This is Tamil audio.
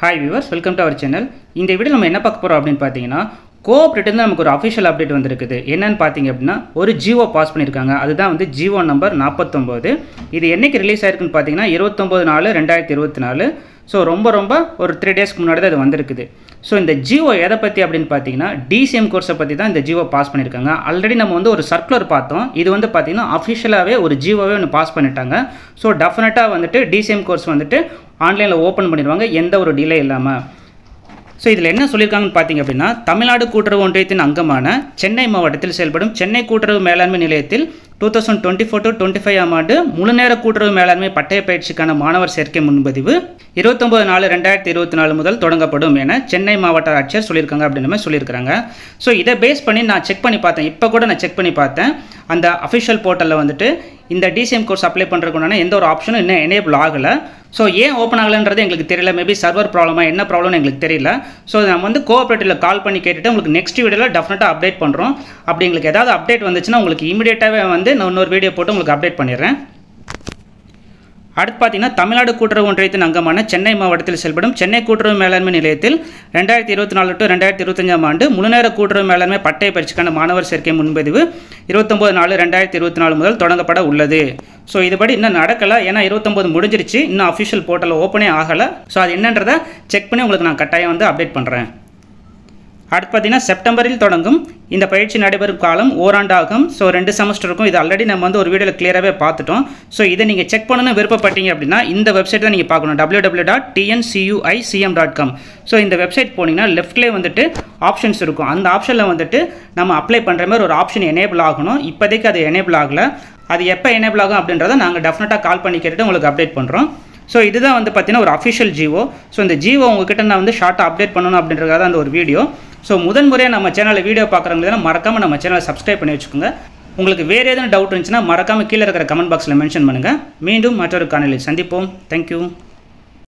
Hi viewers, welcome to our channel. இந்த வீடியோல நம்ம என்ன பார்க்க போறோம் அப்படினு பாத்தீங்கன்னா கோஆபரேட்டிவ்ல இருந்து நமக்கு ஒரு ஆபீஷியல் அப்டேட் வந்திருக்குது. என்னன்னு பாத்தீங்க அப்படினா ஒரு ஜிஓ பாஸ் பண்ணிருக்காங்க. அதுதான் வந்து ஜிஓ நம்பர் 49. இது என்னைக்கு ரிலீஸ் ஆயிருக்குன்னு பாத்தீங்கன்னா 29/4/2024. சோ ரொம்ப ஒரு 3 டேஸ்க்கு முன்னாடி தான் இது வந்திருக்குது. சோ இந்த ஜிஓ எதை பத்தி அப்படினு பாத்தீங்கன்னா டிசிஎம் கோர்ஸை பத்தி தான் இந்த ஜிஓ பாஸ் பண்ணிருக்காங்க. ஆல்ரெடி நம்ம வந்து ஒரு சர்க்குலர் பார்த்தோம். இது வந்து பாத்தீங்கன்னா ஆபீஷியலாவே ஒரு ஜிஓவே ஒன்னு பாஸ் பண்ணிட்டாங்க. சோ டெஃபினட்டா வந்துட்டு டிசிஎம் கோர்ஸ் வந்துட்டு ஆன்லைன்ல ஓபன் பண்ணிடுவாங்க எந்த ஒரு டிலே இல்லாம. ஸோ இதில் என்ன சொல்லியிருக்காங்கன்னு பார்த்தீங்க அப்படின்னா தமிழ்நாடு கூட்டுறவு ஒன்றியத்தின் அங்கமான சென்னை மாவட்டத்தில் செயல்படும் சென்னை கூட்டுறவு மேலாண்மை நிலையத்தில் 2024-25 ஆண்டு முழுநேர கூட்டுறவு மேலாண்மை பட்டய பயிற்சிக்கான மாணவர் சேர்க்கை முன்பதிவு 29/4/2024 முதல் தொடங்கப்படும் என சென்னை மாவட்ட ஆட்சியர் சொல்லியிருக்காங்க அப்படின்ற மாதிரி சொல்லியிருக்காங்க. ஸோ இதை பேஸ் பண்ணி நான் செக் பண்ணி பார்த்தேன். இப்போ கூட நான் செக் பண்ணி பார்த்தேன். அந்த அஃபிஷியல் போர்ட்டலில் வந்துட்டு இந்த டிசிஎம் கோர்ஸ் அப்ளை பண்ணுறதுக்குண்டான எந்த ஒரு ஆப்ஷனும் இன்னும் எனேபிள் ஆகலை. ஸோ ஏன் ஓப்பன் ஆகலைன்றது எங்களுக்கு தெரியல. மேபி சர்வர் ப்ராப்ளமா என்ன ப்ராப்ளம்னு எங்களுக்கு தெரியல. ஸோ நம்ம வந்து கோஆபரேட்டிவ்ல கால் பண்ணி கேட்டுட்டு உங்களுக்கு நெக்ஸ்ட் வீடியோவில் டெஃபினட்டாக அப்டேட் பண்ணுறோம். அப்படி எங்களுக்கு ஏதாவது அப்டேட் வந்துச்சுன்னா உங்களுக்கு இமீடியட்டாகவே வந்து நான் இன்னொரு வீடியோ போட்டு உங்களுக்கு அப்டேட் பண்ணிடுறேன். அடுத்து பார்த்தீங்கன்னா தமிழ்நாடு கூட்டுறவு ஒன்றியத்தின் அங்கமான சென்னை மாவட்டத்தில் செயல்படும் சென்னை கூட்டுறவு மேலாண்மை நிலையத்தில் 2024-2025 ஆண்டு முழுநேர கூட்டுறவு மேலாண்மை பட்டய பயிற்சிக்கான மாணவர் சேர்க்கை முன்பதிவு 29/4/2024 முதல் தொடங்கப்பட உள்ளது. ஸோ இதுபடி இன்னும் நடக்கலை. ஏன்னா 29 முடிஞ்சிருச்சு. இன்னும் அஃபிஷியல் போர்ட்டலில் ஓப்பனே ஆகலை. ஸோ அது என்னன்றதை செக் பண்ணி உங்களுக்கு நான் கட்டாயம் வந்து அப்டேட் பண்ணுறேன். அடுத்து பார்த்தீங்கன்னா செப்டம்பரில் தொடங்கும் இந்த பயிற்சி நடைபெறும் காலம் ஓராண்டு ஆகும். ஸோ 2 செமஸ்டர் இருக்கும். இது ஆல்ரெடி நம்ம வந்து ஒரு வீடியோவில் கிளியராகவே பார்த்துட்டோம். ஸோ இதை நீங்கள் செக் பண்ணணும்னு விருப்பப்பட்டீங்க அப்படின்னா இந்த வெப்சைட் தான் நீங்கள் பார்க்கணும். www.tncuicm.com. ஸோ இந்த வெப்சைட் போனீங்கன்னா லெஃப்ட்லேயே வந்துட்டு ஆப்ஷன்ஸ் இருக்கும். அந்த ஆப்ஷனில் வந்துட்டு நம்ம அப்ளை பண்ணுற மாதிரி ஒரு ஆப்ஷன் எனேபிள் ஆகணும். இப்போதைக்கு அது எனேபிள் ஆகலை. அது எப்போ எனேபிள் ஆகும் அப்படின்றத நாங்கள் டெஃபினட்டாக கால் பண்ணி கேட்டுட்டு உங்களுக்கு அப்டேட் பண்ணுறோம். ஸோ இதுதான் வந்து பார்த்தீங்கன்னா ஒரு அஃபிஷியல் ஜிஓ. ஸோ இந்த ஜிஓ உங்ககிட்ட நான் வந்து ஷார்ட்டாக அப்டேட் பண்ணணும் அப்படின்றதுக்காக அந்த ஒரு வீடியோ. ஸோ முதன்முறையாக நம்ம சேனலில் வீடியோ பார்க்குறவங்க மறக்காமல் நம்ம சேனலை சப்ஸ்கிரைப் பண்ணி வச்சுக்கோங்க. உங்களுக்கு வேறு எதுவும் டவுட் இருந்துச்சுன்னா மறக்காமல் கீழே இருக்கிற கமெண்ட் பாக்ஸில் மென்ஷன் பண்ணுங்கள். மீண்டும் மற்றொரு காணொளியில் சந்திப்போம். தேங்க்யூ.